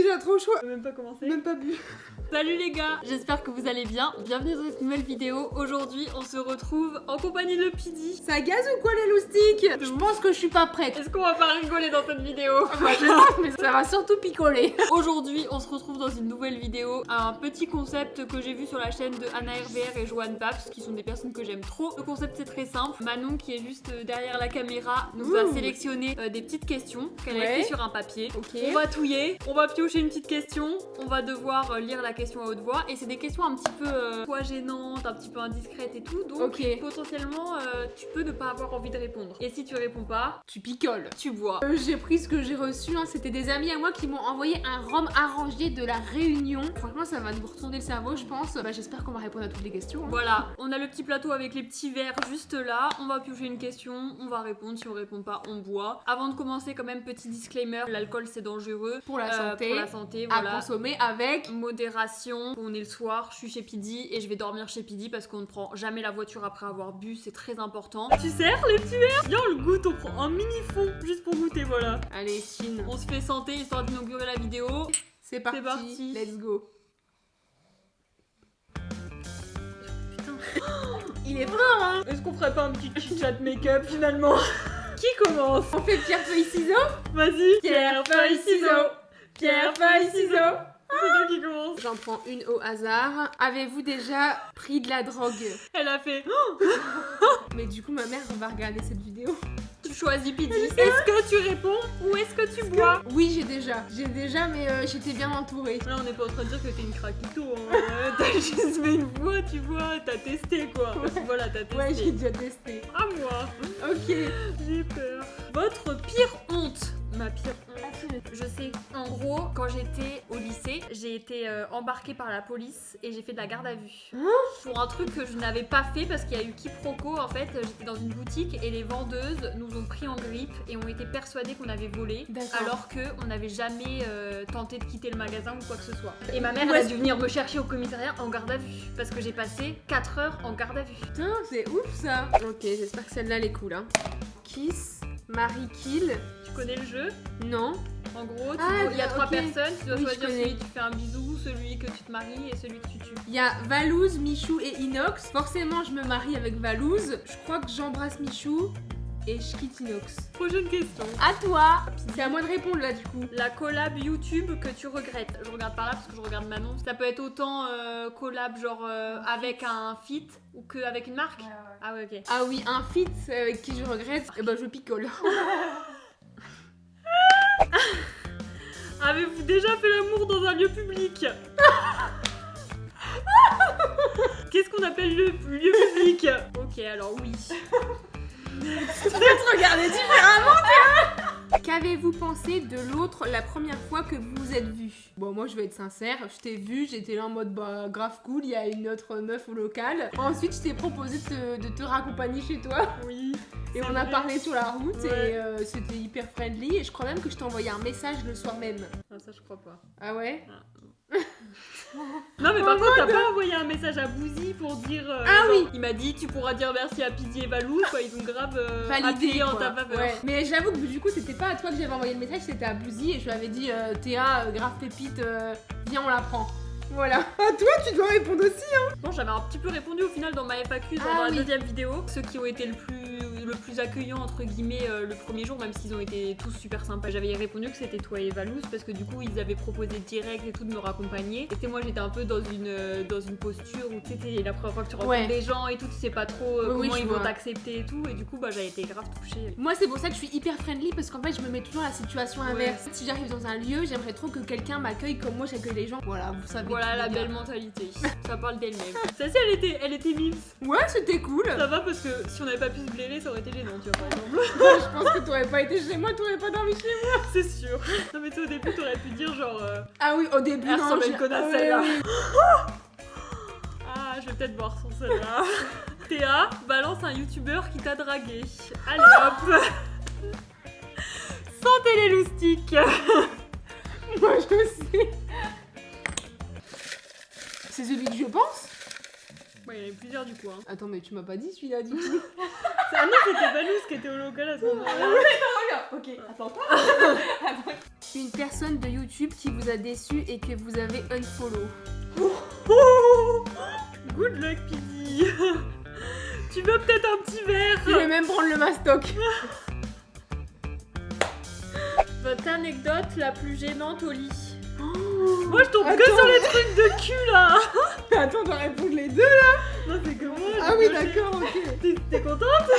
déjà trop chaud. Même pas commencé. Même pas bu. Salut les gars, j'espère que vous allez bien. Bienvenue dans cette nouvelle vidéo. Aujourd'hui, on se retrouve en compagnie de Pidi. Ça gaze ou quoi les loustiques? Je pense que je suis pas prête. Est-ce qu'on va pas rigoler dans cette vidéo? Bah, je sais, mais ça va surtout picoler. Aujourd'hui, on se retrouve dans une nouvelle vidéo. Un petit concept que j'ai vu sur la chaîne de Anna RVR et Joanne Paps, qui sont des personnes que j'aime trop. Le concept c'est très simple. Manon, qui est juste derrière la caméra, nous a sélectionné des petites questions qu'elle a écrites sur un papier. On va touiller, on va piocher une petite question, on va devoir lire la question à haute voix, et c'est des questions un petit peu soit gênantes, un petit peu indiscrètes et tout, donc potentiellement tu peux ne pas avoir envie de répondre. Et si tu réponds pas, tu picoles. tu bois. J'ai pris ce que j'ai reçu, hein. C'était des amis à moi qui m'ont envoyé un rhum arrangé de la Réunion. Franchement, ça va nous retourner le cerveau, je pense. Bah, j'espère qu'on va répondre à toutes les questions. Hein. Voilà, on a le petit plateau avec les petits verres juste là, on va piocher une question, on va répondre, si on répond pas, on boit. Avant de commencer, quand même, petit disclaimer, l'alcool c'est dangereux. Pour la santé, voilà. À consommer avec modération. On est le soir, je suis chez Pidi et je vais dormir chez Pidi parce qu'on ne prend jamais la voiture après avoir bu, c'est très important. Tu sers les petits verres? Viens, on le goûte, on prend un mini fond juste pour goûter, voilà. Allez, Chine. On se fait santé histoire d'inaugurer la vidéo. C'est parti. Let's go. Putain. Il est fort, hein. Est-ce qu'on ferait pas un petit chit-chat make-up finalement? Qui commence? On fait pierre, feuille, ciseaux. Vas-y. Pierre, feuille, ciseaux. Pierre, feuille, ciseaux. C'est toi qui commence. J'en prends une au hasard. Avez-vous déjà pris de la drogue? Elle a fait. Mais du coup, ma mère va regarder cette vidéo. Tu choisis Pidi. Est-ce que tu réponds ou est-ce que tu bois? Oui, j'ai déjà, mais j'étais bien entourée. Là, on n'est pas en train de dire que t'es une craquito. Hein. T'as juste fait une fois, tu vois, t'as testé quoi. Voilà, t'as testé. Ouais, j'ai déjà testé. À moi. Ok. J'ai peur. Votre pire honte? Ma pire honte. Je sais. En gros, quand j'étais au lycée, j'ai été embarquée par la police et j'ai fait de la garde à vue. Pour un truc que je n'avais pas fait parce qu'il y a eu quiproquo. En fait, j'étais dans une boutique et les vendeuses nous ont pris en grippe et ont été persuadées qu'on avait volé. Alors qu'on n'avait jamais tenté de quitter le magasin ou quoi que ce soit. Et ma mère, elle a dû venir me chercher au commissariat en garde à vue. Parce que j'ai passé 4 heures en garde à vue. Putain, c'est ouf ça. Ok, j'espère que celle-là, elle est cool. Hein. Kiss, Marie Kill. Tu connais le jeu? Non. En gros, il y a 3 personnes, tu dois choisir celui que tu fais un bisou, celui que tu te maries et celui que tu tues. Il y a Valouz, Michou et Inox. Forcément, je me marie avec Valouz. Je crois que j'embrasse Michou et je quitte Inox. Prochaine question. À toi. C'est à moi de répondre là du coup. La collab YouTube que tu regrettes. Je regarde par là parce que je regarde Manon. Ça peut être autant collab genre avec un feat ou qu'avec une marque. Ah ouais, ok. Ah oui, un feat avec qui je regrette, et ben je picole. Avez-vous déjà fait l'amour dans un lieu public? Qu'est-ce qu'on appelle le lieu public? Ok, alors oui. Tu peux te regarder différemment, tu vois. Qu'avez-vous pensé de l'autre la première fois que vous vous êtes vus? Bon, moi je vais être sincère, je t'ai vu, j'étais là en mode bah grave cool, il y a une autre meuf au local. Ensuite, je t'ai proposé de te raccompagner chez toi. Oui. Et on a parlé sur la route et c'était hyper friendly. Et je crois même que je t'ai envoyé un message le soir même. Ah, ça je crois pas. Ah ouais? Non mais par contre t'as pas envoyé un message à Bouzy pour dire ah genre, oui. Il m'a dit tu pourras dire merci à Pidi et Valou quoi, ils ont grave validé en ta faveur. Ouais. Mais j'avoue que du coup c'était pas à toi que j'avais envoyé le message, c'était à Bouzy et je lui avais dit Théa, grave pépite, viens on la prend. Voilà. À toi tu dois répondre aussi hein. Bon j'avais un petit peu répondu au final dans ma FAQ dans la deuxième vidéo. Ceux qui ont été le plus accueillant entre guillemets le premier jour, même s'ils ont été tous super sympas. J'avais répondu que c'était toi et Valouz parce que du coup ils avaient proposé direct et tout de me raccompagner. Et moi j'étais un peu dans une posture où tu sais la première fois que tu rencontres des gens et tout, tu sais pas trop comment ils vont t'accepter et tout. Et du coup bah j'avais été grave touchée. Moi c'est pour ça que je suis hyper friendly parce qu'en fait je me mets toujours à la situation inverse. Si j'arrive dans un lieu, j'aimerais trop que quelqu'un m'accueille comme moi j'accueille les gens. Voilà, vous savez. Voilà la belle mentalité. Ça parle d'elle-même. Celle-ci elle était mimes. Ouais, c'était cool. Ça va parce que si on n'avait pas pu se blairer, ça aurait été gênant, tu vois, par exemple. Je pense que t'aurais pas été chez moi, t'aurais pas dormi chez moi. C'est sûr. Non, mais tu sais, au début, t'aurais pu dire genre. Ah oui, au début, elle ressemble à une connasse celle-là. Oui. Ah, je vais peut-être boire sans celle-là. Théa, balance un youtubeur qui t'a dragué. Allez hop. Sentez les loustiques. Moi, je sais. C'est celui que je pense? Ouais, il y en avait plusieurs du coup. Hein. Attends, mais tu m'as pas dit celui-là du coup. Ah non, c'était Valouz qui était au local à ce moment-là. Ok, attends. Une personne de YouTube qui vous a déçu et que vous avez unfollow. Oh, good luck, Pidi. Tu veux peut-être un petit verre? Je vais même prendre le mastoc. Votre anecdote la plus gênante au lit. Oh, Moi je tombe que sur les trucs de cul là. Attends, on doit répondre les deux là. Non, c'est que moi. Ah oui, d'accord, ok. T'es contente?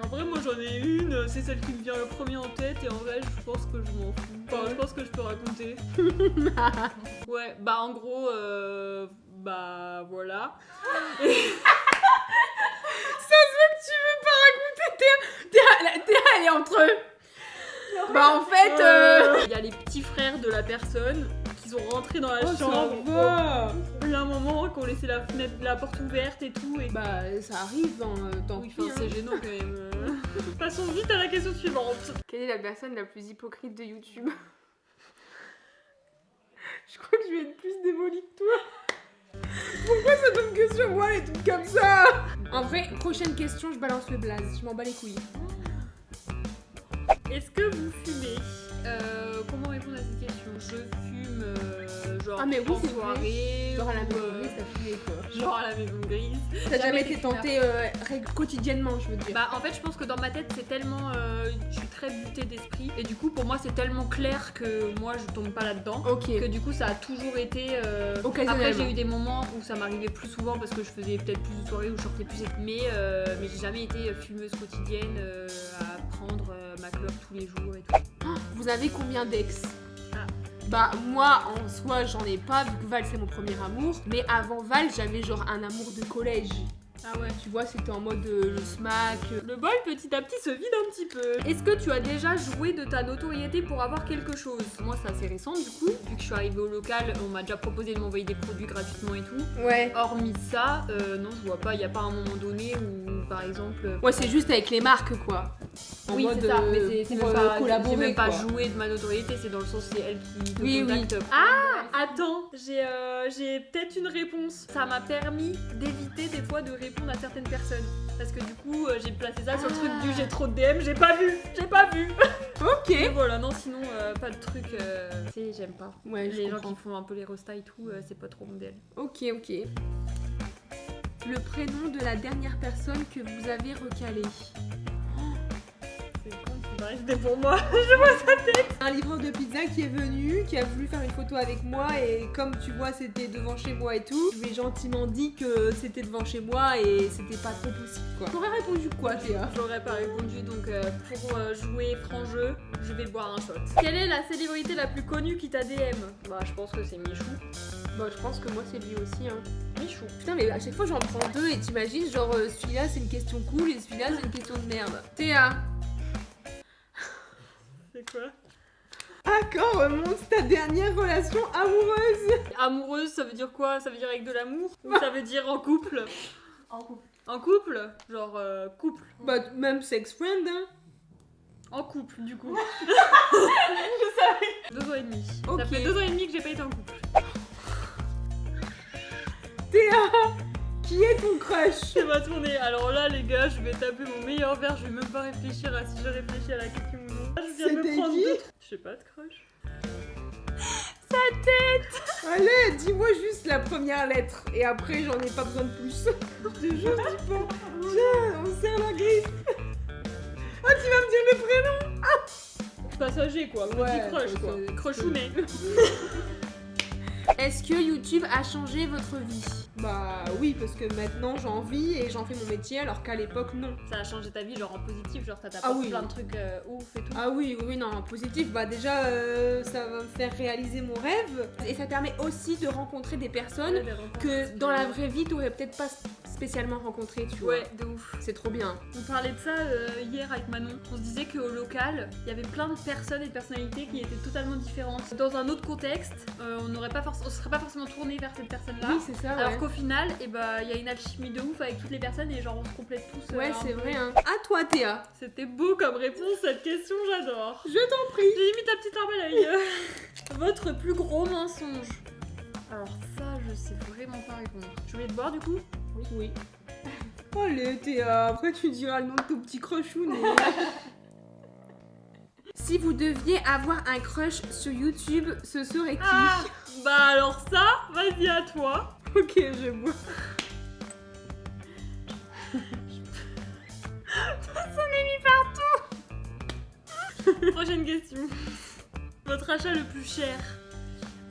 En vrai, moi j'en ai une, c'est celle qui me vient le premier en tête et en vrai, je pense que je m'en fous. Enfin, je pense que je peux raconter. Ouais, bah en gros, bah voilà. Ça se voit que tu veux pas raconter. Théa, elle est entre eux. Bah en fait, Il y a les petits frères de la personne qui sont rentrés dans la oh, chambre. ça va. Plein moment qu'on laissait la fenêtre, la porte ouverte et tout. Et Bah ça arrive, hein, tant oui, pis. enfin, c'est gênant quand même. Passons vite à la question suivante. Quelle est la personne la plus hypocrite de YouTube? Je crois que je vais être plus démolie que toi. Pourquoi ça tombe que sur moi les trucs comme ça? En vrai, prochaine question, je balance le blaze, je m'en bats les couilles. Est-ce que vous fumez? Comment répondre à cette question? Je fume genre Ah mais oui, en c'est vrai. soirée, Genre à la ou, maison grise, t'as fumé quoi. genre à la maison grise. T'as jamais été fumeur. tenté quotidiennement, je veux dire. Bah en fait je pense que dans ma tête c'est tellement je suis très butée d'esprit et du coup pour moi c'est tellement clair que moi je tombe pas là-dedans Ok. que du coup ça a toujours été Occasionnellement. après j'ai eu des moments où ça m'arrivait plus souvent parce que je faisais peut-être plus de soirées où je sortais plus mais j'ai jamais été fumeuse quotidienne à prendre ma clope tous les jours et tout. Vous avez combien d'ex? Ah. Bah moi en soi j'en ai pas vu que Val c'est mon premier amour. Mais avant Val j'avais genre un amour de collège. Ah ouais. Tu vois c'était en mode le smack. Le bol petit à petit se vide un petit peu. Est-ce que tu as déjà joué de ta notoriété pour avoir quelque chose? Moi c'est assez récent du coup, vu que je suis arrivée au local, on m'a déjà proposé de m'envoyer des produits gratuitement et tout. Ouais. Hormis ça, non je vois pas, il y a pas un moment donné où par exemple... Ouais c'est juste avec les marques quoi. En oui mode, c'est ça, mais c'est pour, même pas, collaborer, j'ai même pas quoi. joué de ma notoriété, c'est dans le sens c'est elle qui te Oui, contacte. Ah attends, j'ai peut-être une réponse. Ça m'a permis d'éviter des fois de répondre à certaines personnes. Parce que du coup j'ai placé ça sur le truc du j'ai trop de DM, j'ai pas vu. Ok. Et voilà, non sinon pas de truc, tu sais j'aime pas. Ouais je Les gens comprends. qui font un peu les restas et tout, c'est pas trop mon DL. Ok. Le prénom de la dernière personne que vous avez recalé. C'est con, ça c'était pour moi. Un livreur de pizza qui est venu, qui a voulu faire une photo avec moi et comme tu vois c'était devant chez moi et tout, je lui ai gentiment dit que c'était devant chez moi et c'était pas trop possible quoi. T'aurais répondu quoi Théa? J'aurais pas répondu donc pour jouer franc jeu, je vais boire un shot. Quelle est la célébrité la plus connue qui t'a DM? Bah je pense que c'est Michou. Bah je pense que moi c'est lui aussi hein. Michou. Putain mais à chaque fois j'en prends deux et t'imagines genre celui-là c'est une question cool et celui-là c'est une question de merde. Théa, C'est quoi? à quand remonte ta dernière relation amoureuse? Amoureuse, ça veut dire quoi? Ça veut dire avec de l'amour? Ou ça veut dire en couple? En couple. En couple? Genre couple. Bah même sex friend hein. En couple du coup. Je savais. 2 ans et demi. Ok. Ça fait 2 ans et demi que j'ai pas été en couple. Théa, qui est ton crush? Ça va tourner. Alors là les gars, je vais taper mon meilleur verre, je vais même pas réfléchir à si je réfléchis à la question ou non. Je viens de C'était me prendre qui? deux. Je sais pas de crush. Sa tête. Allez, dis-moi juste la première lettre et après j'en ai pas besoin de plus. Je te jure, dis pas. Tiens, on serre la griffe. Ah, tu vas me dire le prénom? Passager quoi, petit Ouais, crush ça, quoi. c'est- Crushounet. Est-ce que YouTube a changé votre vie? Bah oui, parce que maintenant j'en vis et j'en fais mon métier alors qu'à l'époque non. Ça a changé ta vie genre en positif, genre ça Ah t'apporte oui. plein de trucs ouf et tout. Ah oui, oui, non, en positif, bah déjà ça va me faire réaliser mon rêve et ça permet aussi de rencontrer des personnes que dans la vraie vie t'aurais peut-être pas spécialement rencontrées, tu vois. Ouais, de ouf. C'est trop bien. On parlait de ça hier avec Manon. On se disait qu'au local, il y avait plein de personnes et de personnalités qui étaient totalement différentes. Dans un autre contexte, on serait pas forcément tourné vers cette personne-là. Oui, c'est ça, Alors ouais. qu'au final, il y a une alchimie de ouf avec toutes les personnes et genre on se complète tous. Ouais, un c'est peu. vrai, hein. À toi, Théa. C'était beau comme réponse cette question, j'adore. Je t'en prie. J'ai mis ta petite arme à l'œil. Votre plus gros mensonge. Alors ça, je sais vraiment pas répondre. Je voulais te boire du coup? Oui. Allez, Théa, après tu diras le nom de ton petit crochou. Si vous deviez avoir un crush sur YouTube, ce serait qui? Ah, bah alors ça, vas-y à toi. Ok, je vois. Prochaine question. Votre achat le plus cher?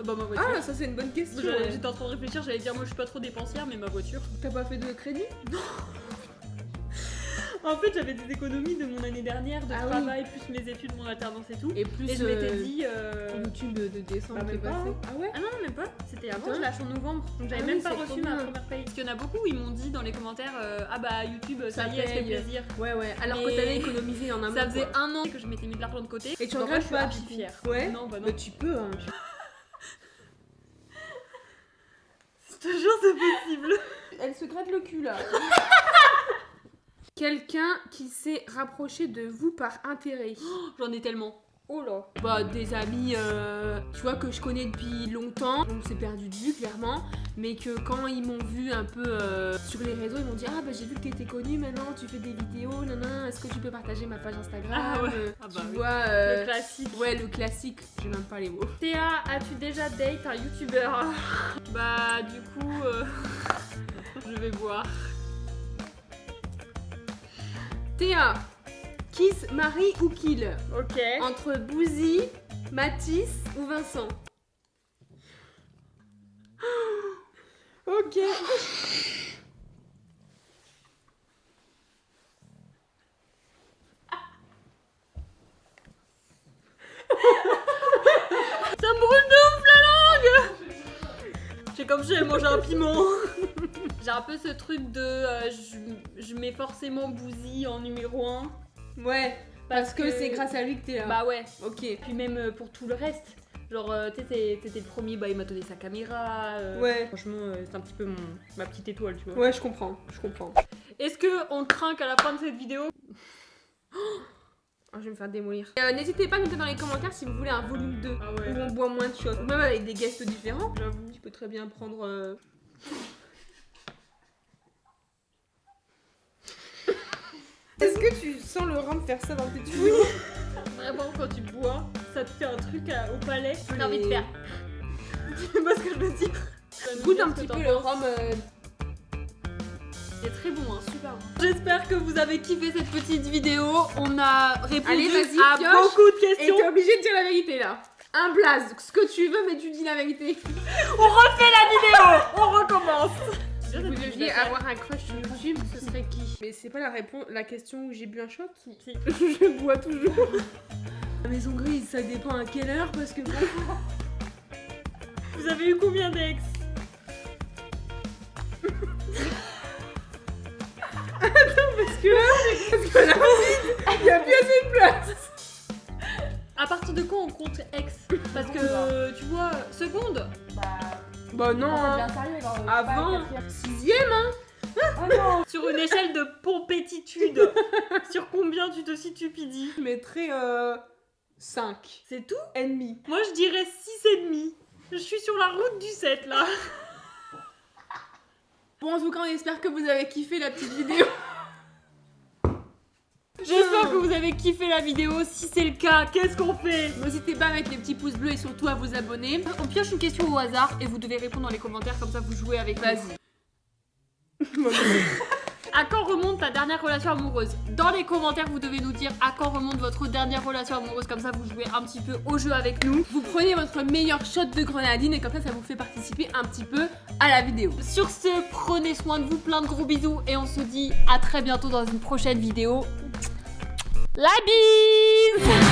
Bah ma voiture. Ah, ça c'est une bonne question. J'étais en train de réfléchir, j'allais dire moi je suis pas trop dépensière, mais ma voiture. T'as pas fait de crédit? En fait j'avais des économies de mon année dernière, de Ah oui. travail, plus mes études, mon alternance et tout. Et plus Et je m'étais dit... YouTube de décembre Bah, qui est même pas, passé. hein. Ah ouais? Ah non, même pas. C'était avant, Putain. je lâche en novembre. Donc j'avais Ah même oui, pas c'est reçu trop ma bien. première paye. Parce qu'il y en a beaucoup, ils m'ont dit dans les commentaires ah bah YouTube, ça y est, elle se fait paye. plaisir. Ouais, ouais. Alors Et que t'avais économisé en amont. Ça faisait quoi. 1 an que je m'étais mis de l'argent de côté. Et tu Donc, en regrettes vrai, pas, je suis du coup. fière. Ouais. Non, bah non. Bah tu peux, hein. Je te jure, c'est possible. Elle se gratte le cul là. Quelqu'un qui s'est rapproché de vous par intérêt. J'en ai tellement. Oh là. Bah des amis, tu vois, que je connais depuis longtemps, on s'est perdu de vue clairement, mais que quand ils m'ont vu un peu sur les réseaux, ils m'ont dit ah bah j'ai vu que t'étais connue maintenant, tu fais des vidéos, nanana, est-ce que tu peux partager ma page Instagram? Ah ouais. Ah bah tu oui. vois, Le classique. ouais le classique, j'ai même pas les mots. Théa, as-tu déjà date un youtubeur? Bah du coup, je vais voir. Théa, kiss, Marie ou kill? Ok. Entre Bouzy, Mathis ou Vincent? Ok. Ça me brûle de ouf la langue. C'est comme si j'avais mangé un piment. J'ai un peu ce truc de je mets forcément Bouzy en numéro 1. Ouais, parce que c'est grâce à lui que t'es là. Bah ouais. Ok. Puis même pour tout le reste. Genre, tu sais, t'étais le premier, bah il m'a donné sa caméra. Ouais. Franchement, c'est un petit peu ma petite étoile, tu vois. Ouais, je comprends, je comprends. Est-ce que on trinque à la fin de cette vidéo? Oh, je vais me faire démolir. N'hésitez pas à nous dire dans les commentaires si vous voulez un volume 2 Ah où ouais. on boit moins de shots, ou même avec des guests différents. J'avoue. Tu peux très bien prendre. Est-ce que tu sens le rhum faire ça dans tes tuyaux? Vraiment, quand tu bois, ça te fait un truc au palais. peux J'ai envie de les- faire. Tu sais pas ce que je veux dire? Goûte un petit peu le rhum. C'est très bon, hein, super bon. J'espère que vous avez kiffé cette petite vidéo. On a répondu Allez, vas-y, à pioche. beaucoup de Et questions. t'es obligé de dire la vérité là. Un blaze, ce que tu veux, mais tu dis la vérité. On refait la vidéo. On recommence. Si vous deviez avoir un crush sur YouTube, ce serait qui? Mais c'est pas la réponse, la question où j'ai bu un shot. Si. Je bois toujours. La maison grise, ça dépend à quelle heure parce que Vous avez eu combien d'ex? parce que là, il y a plus assez de place. À partir de quand on compte ex? Parce que tu vois, seconde. Bah non, hein. Avant 6ème, hein. Oh non. Sur une échelle de pompétitude, sur combien tu te situes, Pidi? Je mettrais 5 C'est tout? ennemis. Moi je dirais 6,5. Je suis sur la route du 7 là. Bon, en tout cas, on espère que vous avez kiffé la petite vidéo. J'espère que vous avez kiffé la vidéo. Si c'est le cas, qu'est-ce qu'on fait? N'hésitez pas à mettre les petits pouces bleus et surtout à vous abonner. On pioche une question au hasard et vous devez répondre dans les commentaires, comme ça vous jouez avec nous. Vas-y. À quand remonte ta dernière relation amoureuse? Dans les commentaires, vous devez nous dire à quand remonte votre dernière relation amoureuse, comme ça vous jouez un petit peu au jeu avec nous. Vous prenez votre meilleur shot de grenadine et comme ça vous fait participer un petit peu à la vidéo. Sur ce, prenez soin de vous, plein de gros bisous et on se dit à très bientôt dans une prochaine vidéo. La bise!